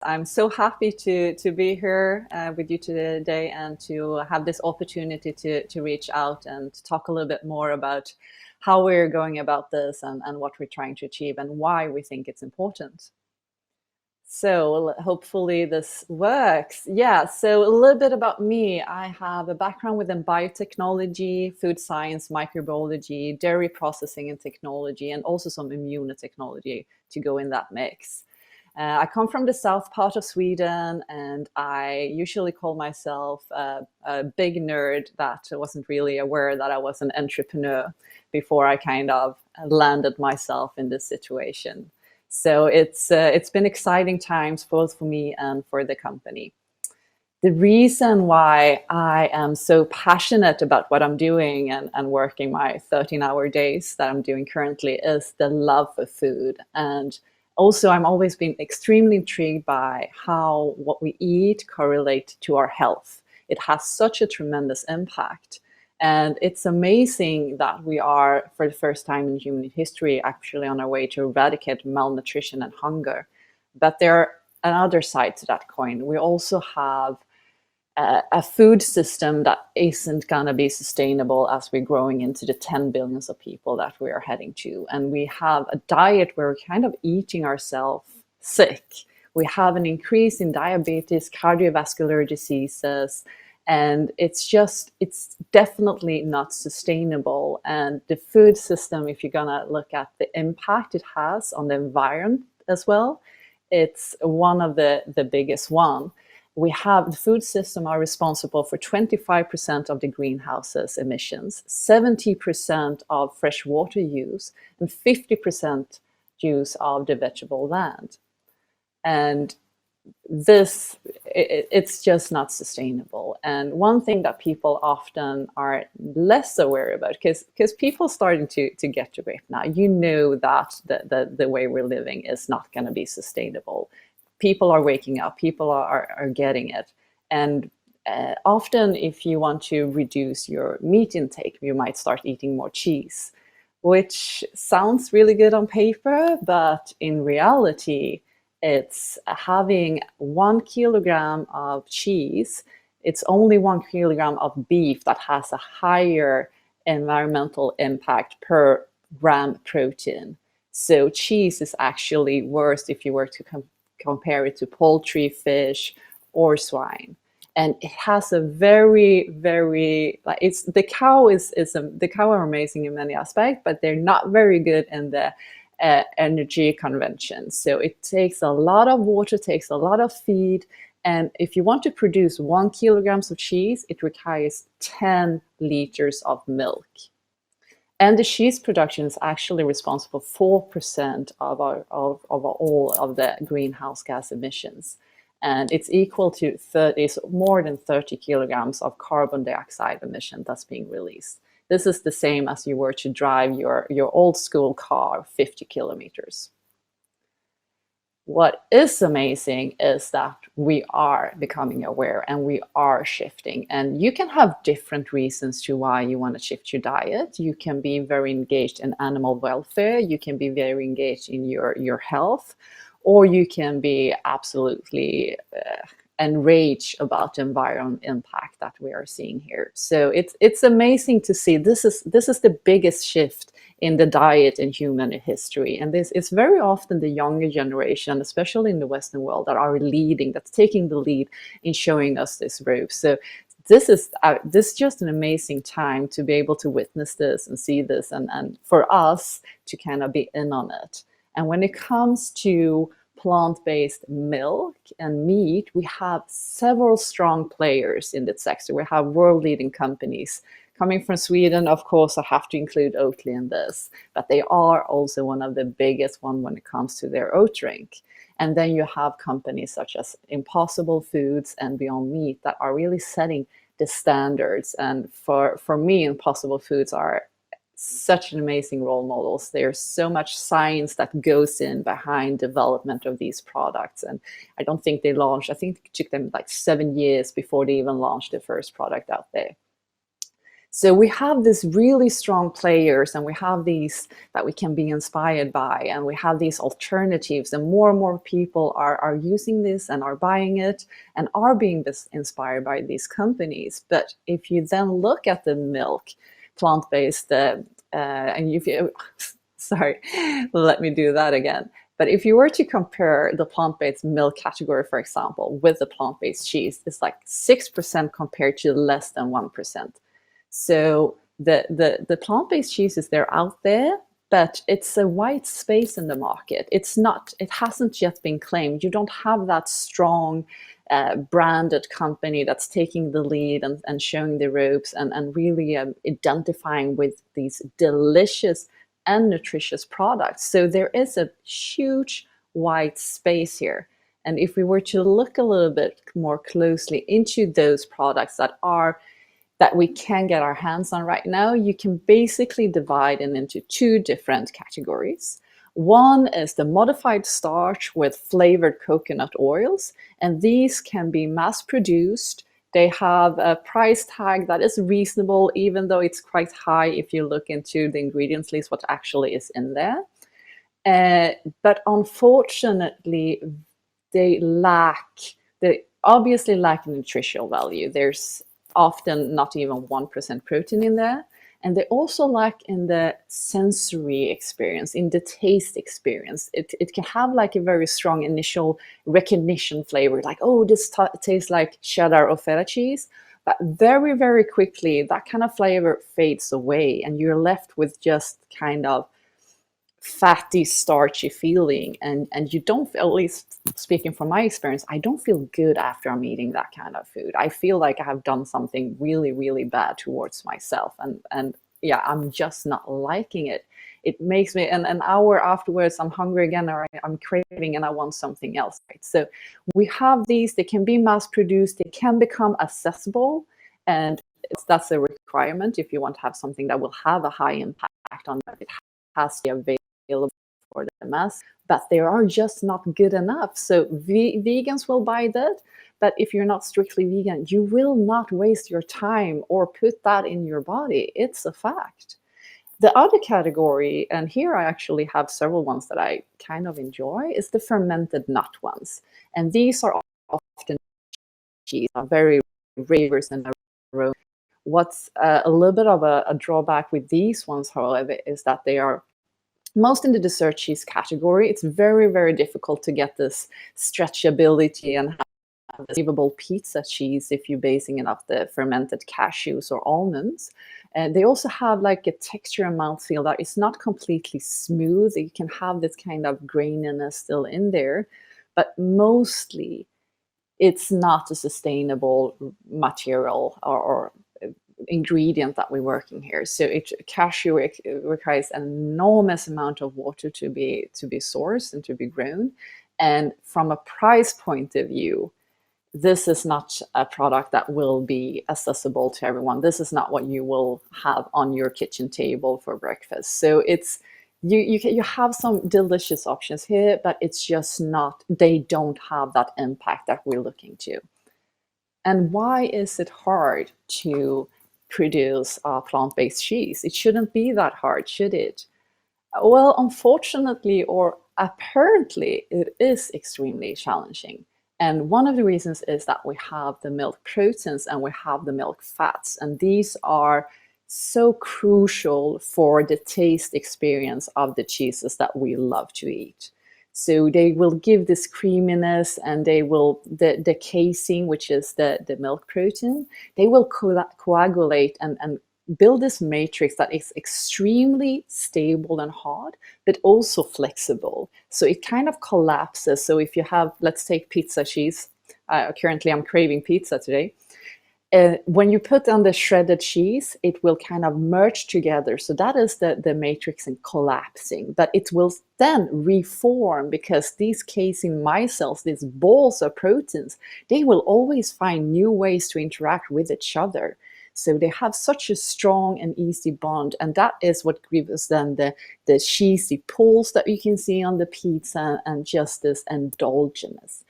I'm so happy to be here with you today and to have this opportunity to reach out and to talk a little bit more about how we're going about this and what we're trying to achieve and why we think it's important. So hopefully this works. Yeah, so a little bit about me. I have a background within biotechnology, food science, microbiology, dairy processing and technology, and also some immunotechnology to go in that mix. I come from the south part of Sweden, and I usually call myself a big nerd that wasn't really aware that I was an entrepreneur before I kind of landed myself in this situation. So it's been exciting times both for me and for the company. The reason why I am so passionate about what I'm doing and working my 13-hour days that I'm doing currently is the love for food. And also, I'm always been extremely intrigued by how what we eat correlate to our health. It has such a tremendous impact. And it's amazing that we are, for the first time in human history, actually on our way to eradicate malnutrition and hunger. But there are another side to that coin. We also have a food system that isn't going to be sustainable as we're growing into the 10 billions of people that we are heading to. And we have a diet where we're kind of eating ourselves sick. We have an increase in diabetes, cardiovascular diseases, and it's definitely not sustainable. And the food system, if you're going to look at the impact it has on the environment as well, it's one of the biggest one. We have the food system are responsible for 25% of the greenhouses emissions, 70% of fresh water use, and 50% use of the vegetable land. And it's just not sustainable. And one thing that people often are less aware about, because people starting to get to grip now, you know that the way we're living is not going to be sustainable. People are waking up, people are getting it. And often if you want to reduce your meat intake, you might start eating more cheese, which sounds really good on paper, but in reality, it's having 1 kilogram of cheese. It's only 1 kilogram of beef that has a higher environmental impact per gram protein. So cheese is actually worse if you were to compare it to poultry, fish, or swine. And it has a very like it's the cow the cow are amazing in many aspects, but they're not very good in the energy convention. So it takes a lot of water, takes a lot of feed, and if you want to produce 1 kilogram of cheese, it requires 10 liters of milk. And the cheese production is actually responsible for 4% of all of the greenhouse gas emissions. And it's equal to more than 30 kilograms of carbon dioxide emission that's being released. This is the same as you were to drive your old school car 50 kilometers. What is amazing is that we are becoming aware and we are shifting. And you can have different reasons to why you want to shift your diet. You can be very engaged in animal welfare. You can be very engaged in your health, or you can be absolutely enraged about the environmental impact that we are seeing here. So it's amazing to see. This is the biggest shift in the diet in human history, and this is very often the younger generation, especially in the Western world, that are leading, that's taking the lead in showing us this road. So this is just an amazing time to be able to witness this and see this, and for us to kind of be in on it. And when it comes to plant-based milk and meat, we have several strong players in that sector. We have world-leading companies. Coming from Sweden, of course, I have to include Oatly in this, but they are also one of the biggest one when it comes to their oat drink. And then you have companies such as Impossible Foods and Beyond Meat that are really setting the standards. And for me, Impossible Foods are such an amazing role models. There's so much science that goes in behind development of these products. And I don't think they launched, I think it took them like 7 years before they even launched the first product out there. So we have these really strong players, and we have these that we can be inspired by, and we have these alternatives, and more people are using this and are buying it and are being inspired by these companies. But if you then look at the milk, plant-based, and if you, sorry, let me do that again. But if you were to compare the plant-based milk category, for example, with the plant-based cheese, it's like 6% compared to less than 1%. So the plant-based cheeses, they're out there, but it's a white space in the market. It hasn't yet been claimed. You don't have that strong branded company that's taking the lead and showing the ropes and really identifying with these delicious and nutritious products. So there is a huge white space here. And if we were to look a little bit more closely into those products that we can get our hands on right now, you can basically divide it into two different categories. One is the modified starch with flavored coconut oils, and these can be mass produced. They have a price tag that is reasonable, even though it's quite high if you look into the ingredients list, what actually is in there. But unfortunately, they obviously lack nutritional value. There's often not even 1% protein in there. And they also lack in the sensory experience, in the taste experience. It can have like a very strong initial recognition flavor, like, oh, this tastes like cheddar or feta cheese. But very, very quickly, that kind of flavor fades away, and you're left with just kind of fatty, starchy feeling, and you don't, at least speaking from my experience, I don't feel good after I'm eating that kind of food. I feel like I have done something really, really bad towards myself, and yeah, I'm just not liking it. It makes me, and an hour afterwards, I'm hungry again, or I'm craving and I want something else, right? So we have these, they can be mass produced, they can become accessible, and that's a requirement if you want to have something that will have a high impact on it. It has to be available for the mass, but they are just not good enough. So vegans will buy that, but if you're not strictly vegan, you will not waste your time or put that in your body. It's a fact. The other category, and here I actually have several ones that I kind of enjoy, is the fermented nut ones. And these are often cheese, are very ravers and aroma. What's a little bit of a drawback with these ones, however, is that they are most in the dessert cheese category. It's very, very difficult to get this stretchability and have a believable pizza cheese if you're basing it off the fermented cashews or almonds. And they also have like a texture and mouthfeel that is not completely smooth. You can have this kind of graininess still in there, but mostly it's not a sustainable material or ingredient that we're working here. So cashew requires an enormous amount of water to be sourced and to be grown. And from a price point of view, this is not a product that will be accessible to everyone. This is not what you will have on your kitchen table for breakfast. So it's you have some delicious options here, but it's just not, they don't have that impact that we're looking to. And why is it hard to produce plant-based cheese? It shouldn't be that hard, should it? Well, unfortunately, or apparently, it is extremely challenging. And one of the reasons is that we have the milk proteins and we have the milk fats, and these are so crucial for the taste experience of the cheeses that we love to eat. So they will give this creaminess, and they will, the casein, which is the milk protein, they will coagulate and build this matrix that is extremely stable and hard, but also flexible. So it kind of collapses. So if you have, let's take pizza cheese. Currently, I'm craving pizza today. When you put on the shredded cheese, it will kind of merge together. So that is the matrix in collapsing, but it will then reform, because these casein micelles, these balls of proteins, they will always find new ways to interact with each other. So they have such a strong and easy bond, and that is what gives us then the cheesy pulls that you can see on the pizza, and just this indulgence.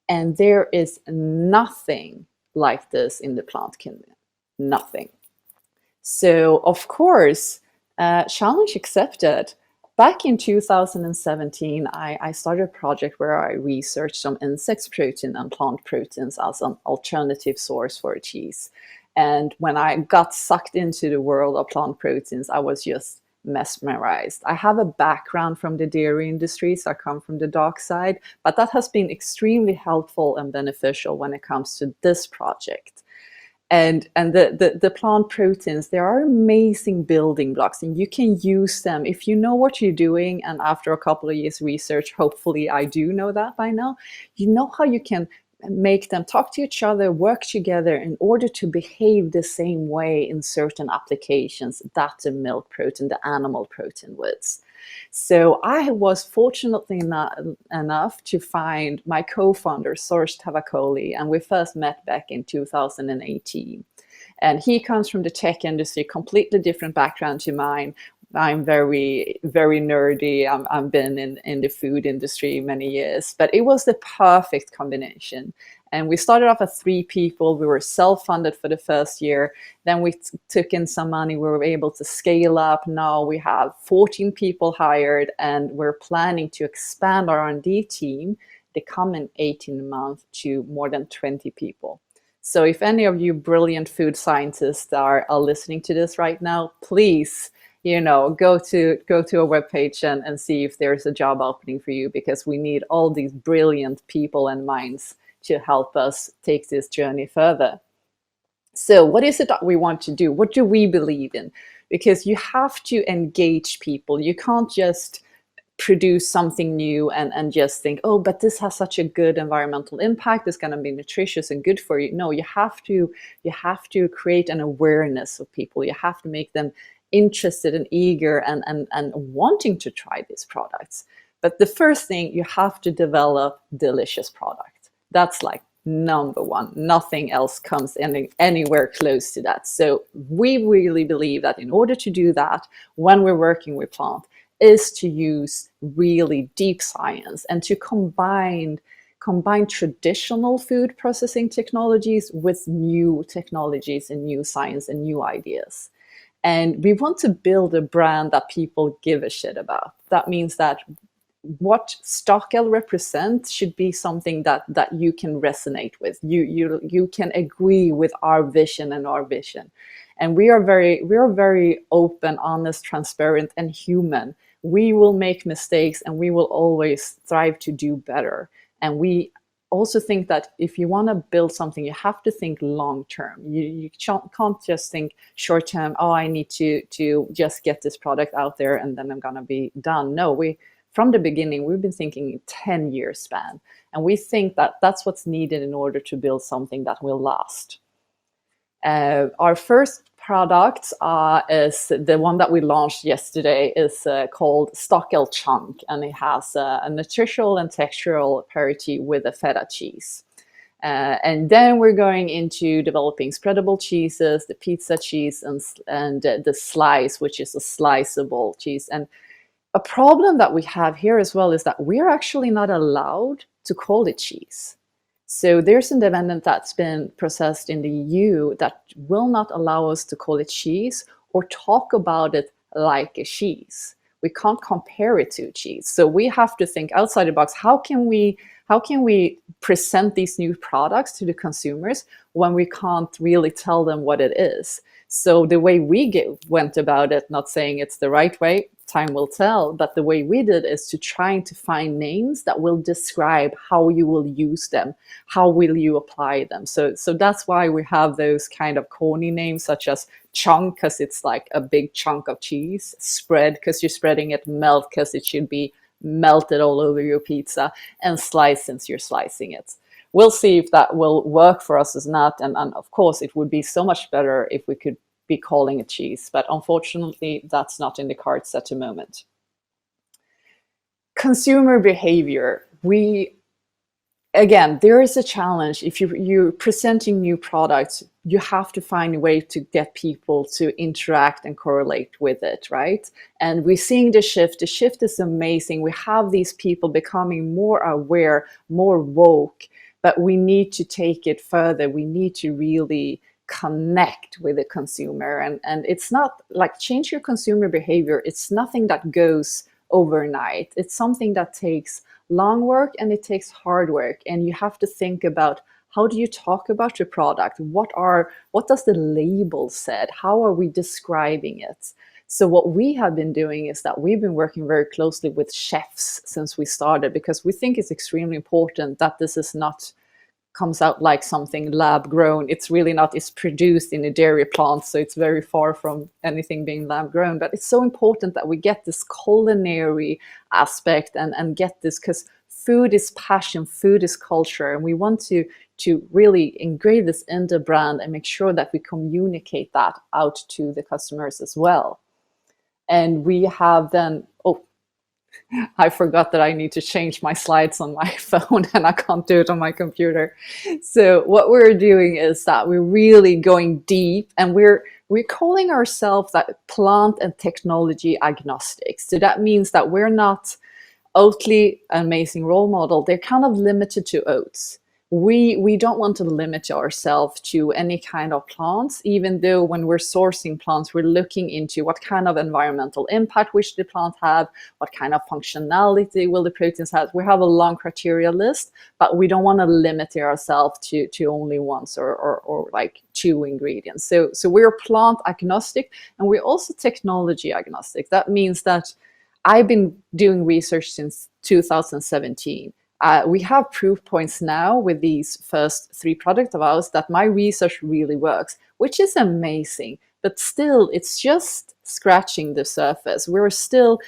And there is nothing like this in the plant kingdom. Nothing. So, of course, challenge accepted. Back in 2017, I started a project where I researched some insect protein and plant proteins as an alternative source for cheese. And when I got sucked into the world of plant proteins, I was just mesmerized. I have a background from the dairy industry, so I come from the dark side, but that has been extremely helpful and beneficial when it comes to this project. And the plant proteins, they are amazing building blocks, and you can use them if you know what you're doing. And after a couple of years research, hopefully I do know that by now, you know how you can make them talk to each other, work together in order to behave the same way in certain applications that the milk protein, the animal protein would. So I was fortunately enough to find my co-founder, Sorosh Tavakoli, and we first met back in 2018. And he comes from the tech industry, completely different background to mine. I'm very, very nerdy. I've been in the food industry many years, but it was the perfect combination. And we started off as 3 people. We were self-funded for the first year. Then we took in some money. We were able to scale up. Now we have 14 people hired, and we're planning to expand our R&D team the coming 18 months to more than 20 people. So if any of you brilliant food scientists are listening to this right now, please, go to a webpage and see if there's a job opening for you, because we need all these brilliant people and minds to help us take this journey further. So what is it that we want to do? What do we believe in? Because you have to engage people. You can't just produce something new and just think, oh, but this has such a good environmental impact, it's going to be nutritious and good for you. No, you have to create an awareness of people. You have to make them interested and eager and wanting to try these products. But the first thing, you have to develop delicious product. That's like number one. Nothing else comes anywhere close to that. So we really believe that in order to do that, when we're working with plant, is to use really deep science and to combine traditional food processing technologies with new technologies and new science and new ideas. And we want to build a brand that people give a shit about. That means that what Stockeld represents should be something that you can resonate with. You can agree with our vision and our vision. And we are very open, honest, transparent, and human. We will make mistakes, and we will always strive to do better. And we also think that if you want to build something, you have to think long term. You can't just think short term. Oh, I need to just get this product out there and then I'm gonna be done. No, from the beginning, we've been thinking 10-year span, and we think that that's what's needed in order to build something that will last. Our first product is the one that we launched yesterday, is called Stockeld Chunk, and it has a nutritional and textural parity with a feta cheese. And then we're going into developing spreadable cheeses, the pizza cheese, and the slice, which is a sliceable cheese. And a problem that we have here as well is that we're actually not allowed to call it cheese. So there's an amendment that's been processed in the EU that will not allow us to call it cheese or talk about it like a cheese. We can't compare it to cheese. So we have to think outside the box. How can we present these new products to the consumers when we can't really tell them what it is? So the way we went about it, not saying it's the right way, time will tell, but the way we did is to trying to find names that will describe how you will use them, how will you apply them. So that's why we have those kind of corny names, such as chunk, because it's like a big chunk of cheese, spread, because you're spreading it, melt, because it should be melted all over your pizza, and slice, since you're slicing it. We'll see if that will work for us or not. And of course, it would be so much better if we could be calling it cheese, but unfortunately, that's not in the cards at the moment. Consumer behavior. Again, there is a challenge. If you're presenting new products, you have to find a way to get people to interact and correlate with it, right? And we're seeing the shift. The shift is amazing. We have these people becoming more aware, more woke, but we need to take it further. We need to really connect with the consumer. And it's not like change your consumer behavior. It's nothing that goes overnight. It's something that takes long work and it takes hard work. And you have to think about, how do you talk about your product? What does the label said? How are we describing it? So what we have been doing is that we've been working very closely with chefs since we started, because we think it's extremely important that this is not comes out like something lab grown. It's really not. It's produced in a dairy plant, so it's very far from anything being lab grown. But it's so important that we get this culinary aspect and get this, because food is passion, food is culture, and we want to really engrave this in the brand and make sure that we communicate that out to the customers as well. And we have then, I forgot that I need to change my slides on my phone and I can't do it on my computer. So what we're doing is that we're really going deep, and we're calling ourselves that plant and technology agnostic. So that means that we're not Oatly, amazing role model. They're kind of limited to oats. We don't want to limit ourselves to any kind of plants, even though when we're sourcing plants, we're looking into what kind of environmental impact which the plant have, what kind of functionality will the proteins have. We have a long criteria list, but we don't want to limit ourselves to only once or like 2 ingredients. So we're plant agnostic, and we're also technology agnostic. That means that I've been doing research since 2017. We have proof points now with these first 3 products of ours that my research really works, which is amazing. But still, it's just scratching the surface. We're still,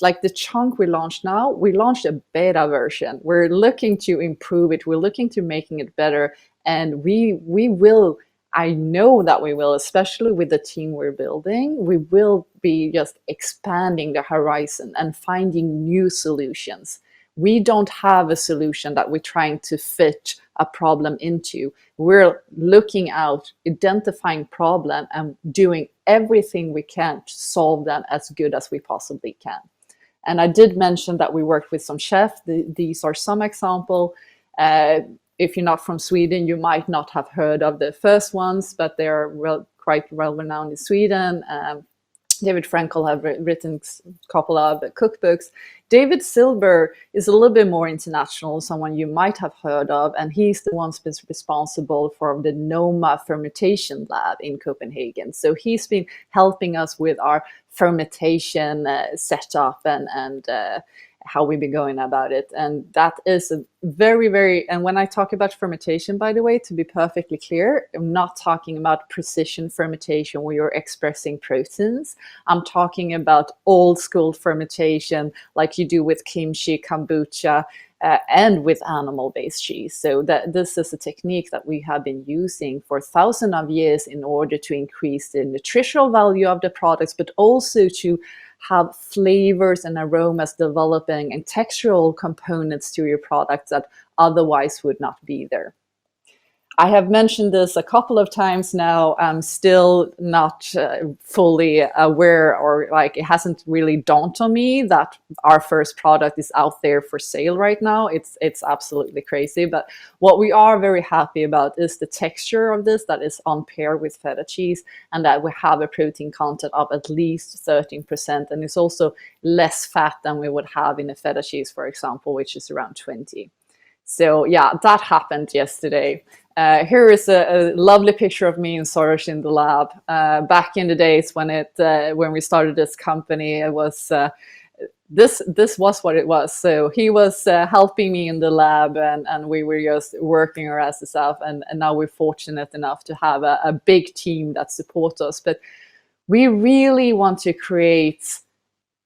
like the chunk we launched now, we launched a beta version. We're looking to improve it. We're looking to making it better. And we will, I know that we will, especially with the team we're building, we will be just expanding the horizon and finding new solutions. We don't have a solution that we're trying to fit a problem into. We're looking out, identifying problem, and doing everything we can to solve them as good as we possibly can. And I did mention that we worked with some chefs. These are some example. If you're not from Sweden, you might not have heard of the first ones, but they're quite well renowned in Sweden. David Frankel have written a couple of cookbooks. David Silver is a little bit more international, someone you might have heard of, and he's the one responsible for the Noma fermentation lab in Copenhagen. So he's been helping us with our fermentation setup and how we've been going about it. And that is a very, very, and when I talk about fermentation, by the way, to be perfectly clear, I'm not talking about precision fermentation where you're expressing proteins. I'm talking about old school fermentation like you do with kimchi, kombucha, and with animal-based cheese. So that this is a technique that we have been using for thousands of years in order to increase the nutritional value of the products, but also to have flavors and aromas developing and textural components to your products that otherwise would not be there. I have mentioned this a couple of times now. I'm still not fully aware, or like it hasn't really dawned on me that our first product is out there for sale right now. It's absolutely crazy. But what we are very happy about is the texture of this, that is on par with feta cheese, and that we have a protein content of at least 13%. And it's also less fat than we would have in a feta cheese, for example, which is around 20. So yeah, that happened yesterday. Here is a lovely picture of me and Sorosh in the lab. Back in the days when we started this company, it was this was what it was. So he was helping me in the lab, and we were just working our asses off. And now we're fortunate enough to have a big team that supports us. But we really want to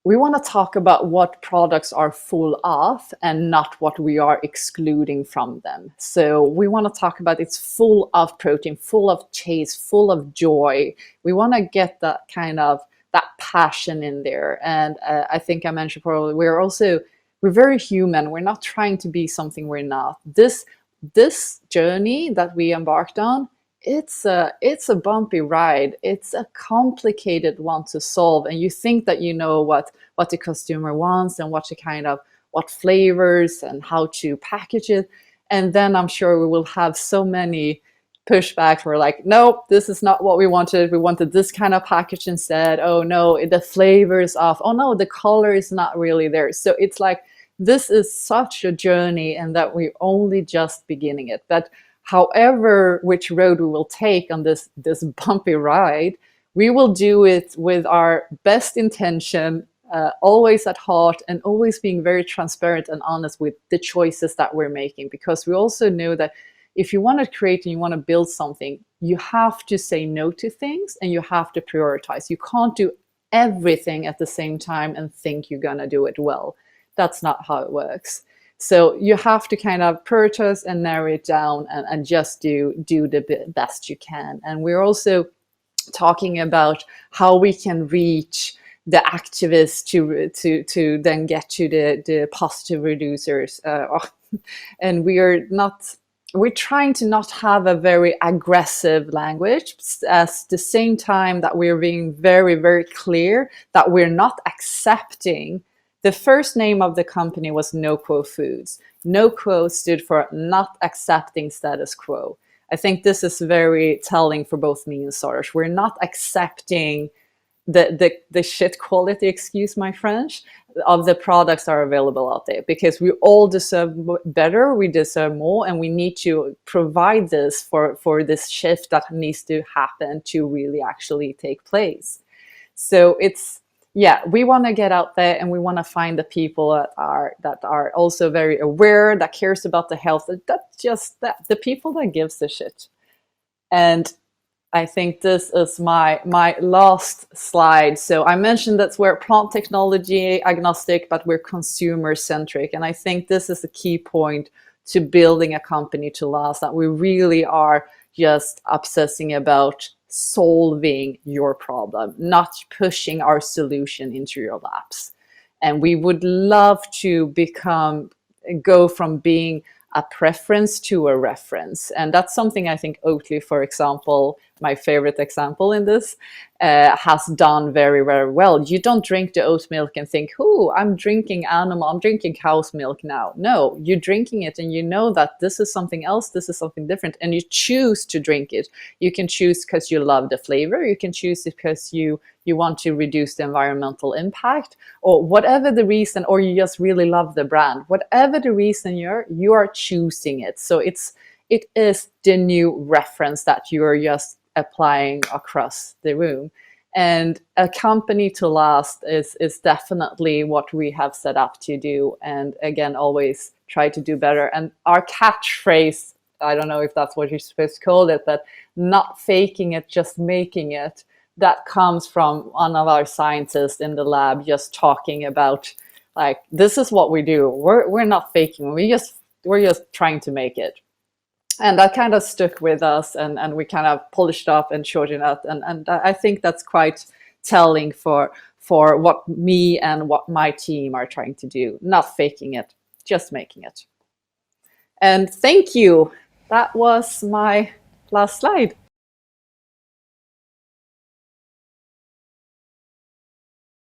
we want to talk about what products are full of and not what we are excluding from them. So we want to talk about it's full of protein, full of taste, full of joy. We want to get that kind of that passion in there. And I think I mentioned probably we're very human. We're not trying to be something we're not. This journey that we embarked on, it's a bumpy ride. It's a complicated one to solve, and you think that you know what the consumer wants and what flavors and how to package it, and then I'm sure we will have so many pushback. We're like, nope, this is not what we wanted. We wanted this kind of package instead. Oh no, the flavor is off. Oh no, the color is not really there. So it's like, this is such a journey, and that we're only just beginning it. But however, which road we will take on this bumpy ride, we will do it with our best intention, always at heart, and always being very transparent and honest with the choices that we're making. Because we also know that if you want to create and you want to build something, you have to say no to things, and you have to prioritize. You can't do everything at the same time and think you're going to do it well. That's not how it works. So you have to kind of prioritize and narrow it down, and just do the best you can. And we're also talking about how we can reach the activists to then get to the positive reducers. And we're trying to not have a very aggressive language, at the same time that we're being very, very clear that we're not accepting. The first name of the company was No Quo Foods. No Quo stood for not accepting status quo. I think this is very telling for both me and Sorosh. We're not accepting the shit quality, excuse my French, of the products that are available out there, because we all deserve better, we deserve more, and we need to provide this for this shift that needs to happen to really actually take place. So it's, yeah, we want to get out there, and we want to find the people that are also very aware, that cares about the health, the people that gives a shit. And I think this is my last slide. So I mentioned that we're plant technology agnostic, but we're consumer centric. And I think this is a key point to building a company to last, that we really are just obsessing about solving your problem, not pushing our solution into your laps. And we would love to go from being a preference to a reference. And that's something I think Oatly, for example, my favorite example in this, has done very, very well. You don't drink the oat milk and think, oh, I'm drinking cow's milk now. No, you're drinking it and you know that this is something else, this is something different, and you choose to drink it. You can choose because you love the flavor, you can choose it because you want to reduce the environmental impact, or whatever the reason, or you just really love the brand. Whatever the reason you are choosing it. So it is the new reference that you are just applying across the room. And a company to last is definitely what we have set up to do. And again, always try to do better. And our catchphrase, I don't know if that's what you're supposed to call it, but not faking it, just making it. That comes from one of our scientists in the lab, just talking about, like, this is what we do. We're not faking. We're just trying to make it. And that kind of stuck with us, and we kind of polished up and shortened up. And I think that's quite telling for what me and what my team are trying to do. Not faking it, just making it. And thank you. That was my last slide.